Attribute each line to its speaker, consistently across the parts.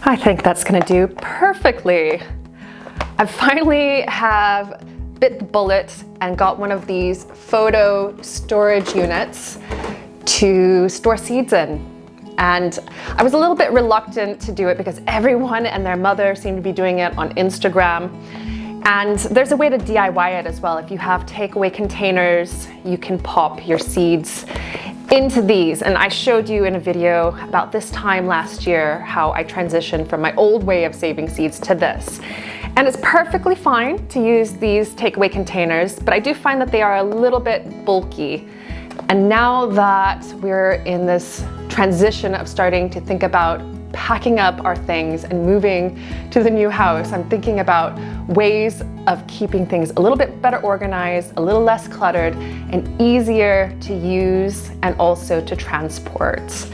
Speaker 1: I think that's gonna do perfectly. I finally have bit the bullet and got one of these photo storage units to store seeds in. And I was a little bit reluctant to do it because everyone and their mother seemed to be doing it on Instagram. And there's a way to DIY it as well. If you have takeaway containers, you can pop your seeds into these. And I showed you in a video about this time last year how I transitioned from my old way of saving seeds to this. And it's perfectly fine to use these takeaway containers, but I do find that they are a little bit bulky. And now that we're in this transition of starting to think about packing up our things and moving to the new house, I'm thinking about ways of keeping things a little bit better organized, a little less cluttered, and easier to use and also to transport.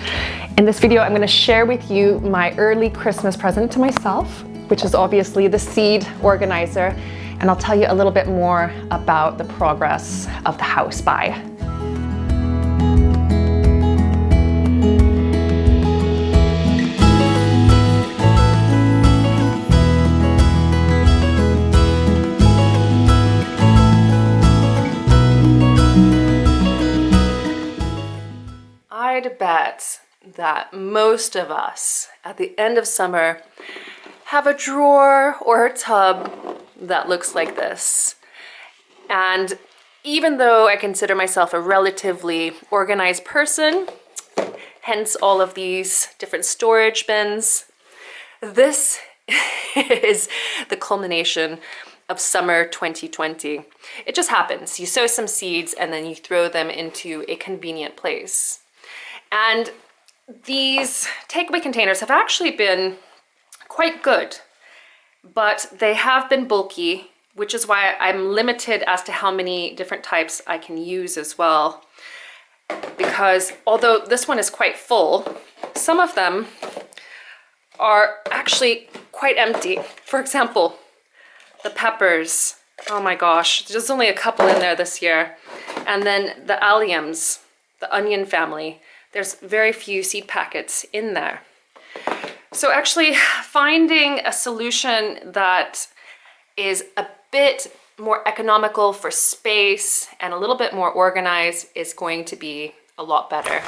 Speaker 1: In this video, I'm going to share with you my early Christmas present to myself, which is obviously the seed organizer, and I'll tell you a little bit more about the progress of the house buy. I'd bet that most of us at the end of summer have a drawer or a tub that looks like this. And even though I consider myself a relatively organized person, hence all of these different storage bins, this is the culmination of summer 2020. It just happens. You sow some seeds and then you throw them into a convenient place. And these takeaway containers have actually been quite good, but they have been bulky, which is why I'm limited as to how many different types I can use as well. Because although this one is quite full, some of them are actually quite empty. For example, the peppers. Oh my gosh, there's only a couple in there this year. And then the alliums, the onion family. There's very few seed packets in there. So actually finding a solution that is a bit more economical for space and a little bit more organized is going to be a lot better.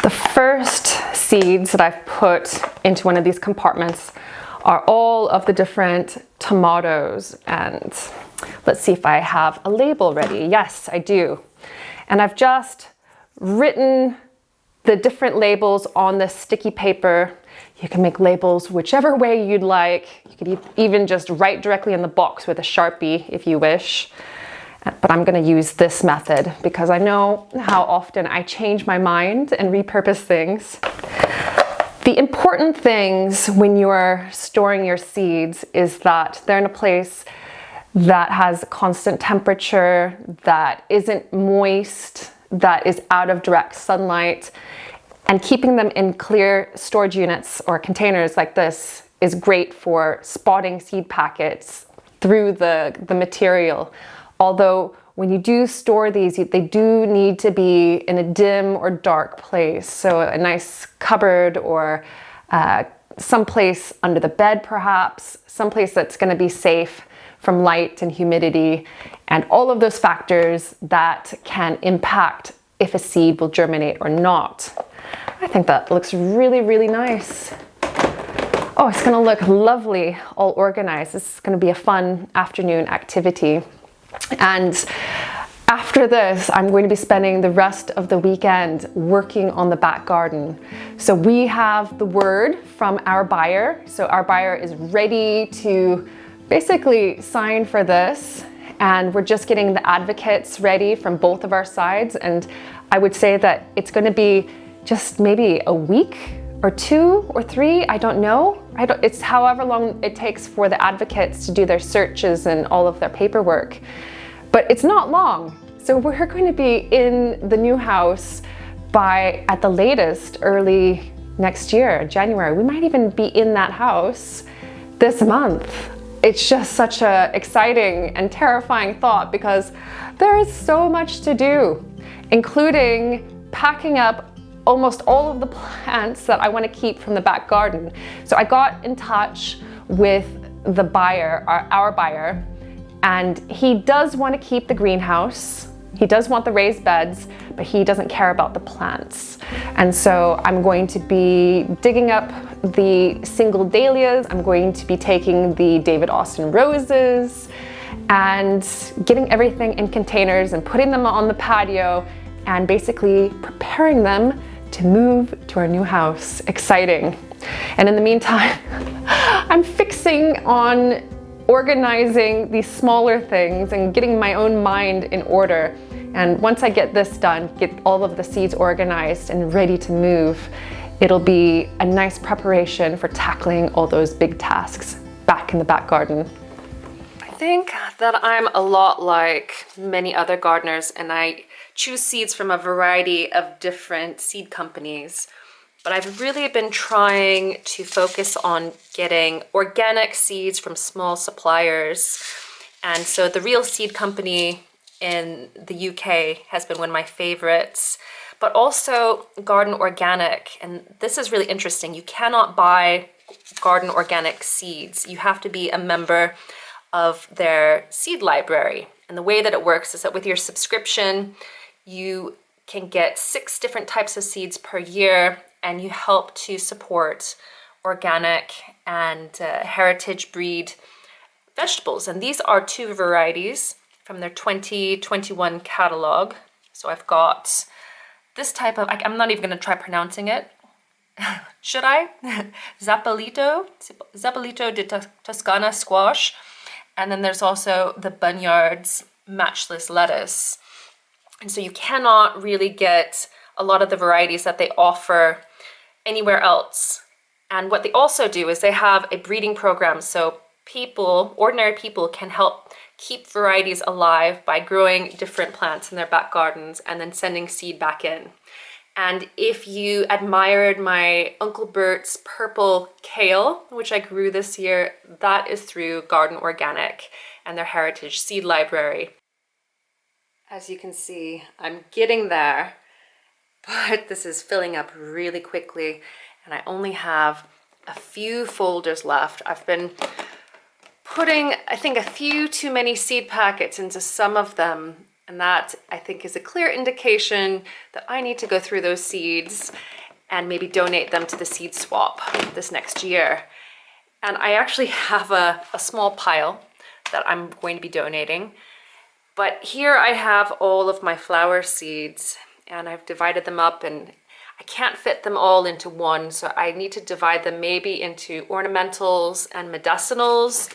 Speaker 1: The first seeds that I've put into one of these compartments are all of the different tomatoes. And let's see if I have a label ready. Yes, I do. And I've just written the different labels on this sticky paper. You can make labels whichever way you'd like. You could even just write directly in the box with a Sharpie if you wish. But I'm going to use this method because I know how often I change my mind and repurpose things. The important things when you're storing your seeds is that they're in a place that has constant temperature, that isn't moist, that is out of direct sunlight, and keeping them in clear storage units or containers like this is great for spotting seed packets through the material. Although when you do store these, they do need to be in a dim or dark place. So a nice cupboard or someplace under the bed perhaps, someplace that's going to be safe from light and humidity, and all of those factors that can impact if a seed will germinate or not. I think that looks really, really nice. Oh, it's gonna look lovely, all organized. This is gonna be a fun afternoon activity. And after this, I'm going to be spending the rest of the weekend working on the back garden. So we have the word from our buyer. So our buyer is ready to basically sign for this, and we're just getting the advocates ready from both of our sides. And I would say that it's going to be just maybe a week or 2 or 3, I don't know. It's however long it takes for the advocates to do their searches and all of their paperwork. But it's not long. So we're going to be in the new house by, at the latest, early next year, January. We might even be in that house this month. It's just such an exciting and terrifying thought because there is so much to do, including packing up
Speaker 2: almost all of the plants that I want to keep from the back garden. So I got in touch with the buyer, our buyer, and he does want to keep the greenhouse. He does want the raised beds, but he doesn't care about the plants. And so I'm going to be digging up the single dahlias. I'm going to be taking the David Austin roses and getting everything in containers and putting them on the patio and basically preparing them to move to our new house. Exciting. And in the meantime, I'm fixing on organizing these smaller things and getting my own mind in order. And once I get this done, get all of the seeds organized and ready to move, it'll be a nice preparation for tackling all those big tasks back in the back garden.
Speaker 1: I think that I'm a lot like many other gardeners, and I choose seeds from a variety of different seed companies. But I've really been trying to focus on getting organic seeds from small suppliers. And so the Real Seed Company in the UK has been one of my favorites, but also Garden Organic. And this is really interesting. You cannot buy Garden Organic seeds. You have to be a member of their seed library. And the way that it works is that with your subscription, you can get 6 different types of seeds per year, and you help to support organic and heritage breed vegetables. And these are 2 varieties from their 2021 catalog. So I've got this type of, I'm not even going to try pronouncing it. Should I? Zappalito de Toscana squash. And then there's also the Bunyard's matchless lettuce. And so you cannot really get a lot of the varieties that they offer anywhere else. And what they also do is they have a breeding program, so people, ordinary people, can help keep varieties alive by growing different plants in their back gardens and then sending seed back in. And if you admired my Uncle Bert's purple kale, which I grew this year, that is through Garden Organic and their heritage seed library. As you can see, I'm getting there, but this is filling up really quickly, and I only have a few folders left. I've been putting, I think, a few too many seed packets into some of them, and that, I think, is a clear indication that I need to go through those seeds and maybe donate them to the seed swap this next year. And I actually have a small pile that I'm going to be donating. But here I have all of my flower seeds, and I've divided them up, and I can't fit them all into one, so I need to divide them maybe into ornamentals and medicinals.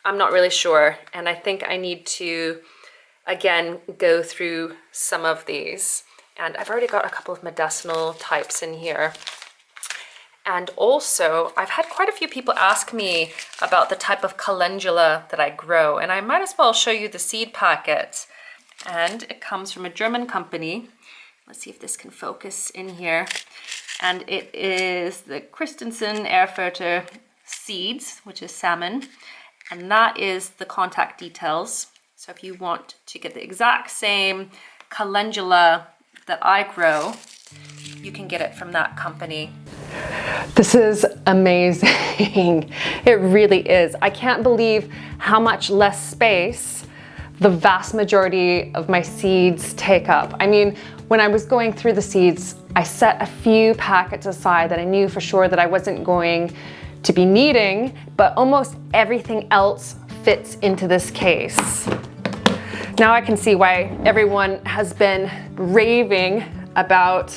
Speaker 1: I'm not really sure, and I think I need to, again, go through some of these. And I've already got a couple of medicinal types in here. And also, I've had quite a few people ask me about the type of calendula that I grow, and I might as well show you the seed packet. And it comes from a German company. Let's see if this can focus in here. And it is the Christensen Erfurter seeds, which is salmon. And that is the contact details. So if you want to get the exact same calendula that I grow, you can get it from that company.
Speaker 2: This is amazing. It really is. I can't believe how much less space the vast majority of my seeds take up. I mean, when I was going through the seeds, I set a few packets aside that I knew for sure that I wasn't going to be needing, but almost everything else fits into this case. Now I can see why everyone has been raving about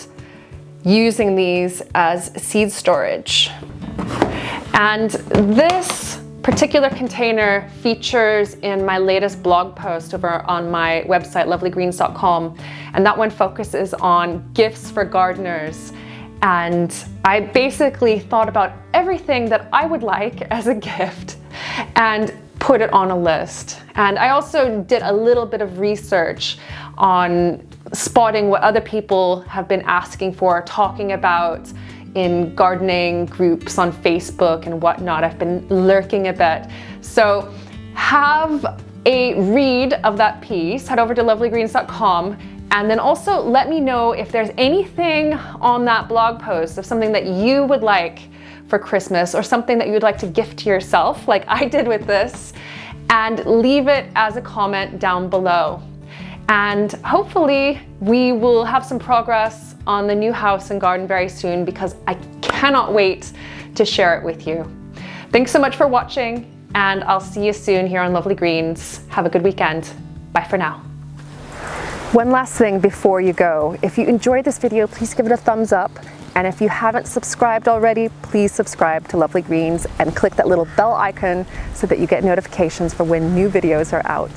Speaker 2: using these as seed storage. And this particular container features in my latest blog post over on my website, lovelygreens.com, and that one focuses on gifts for gardeners. And I basically thought about everything that I would like as a gift and put it on a list. And I also did a little bit of research on spotting what other people have been asking for, talking about in gardening groups on Facebook and whatnot. I've been lurking a bit. So have a read of that piece, head over to lovelygreens.com And then also let me know if there's anything on that blog post of something that you would like for Christmas or something that you would like to gift to yourself, like I did with this, and leave it as a comment down below. And hopefully we will have some progress on the new house and garden very soon, because I cannot wait to share it with you. Thanks so much for watching, and I'll see you soon here on Lovely Greens. Have a good weekend. Bye for now. One last thing before you go. If you enjoyed this video, please give it a thumbs up. And if you haven't subscribed already, please subscribe to Lovely Greens and click that little bell icon so that you get notifications for when new videos are out.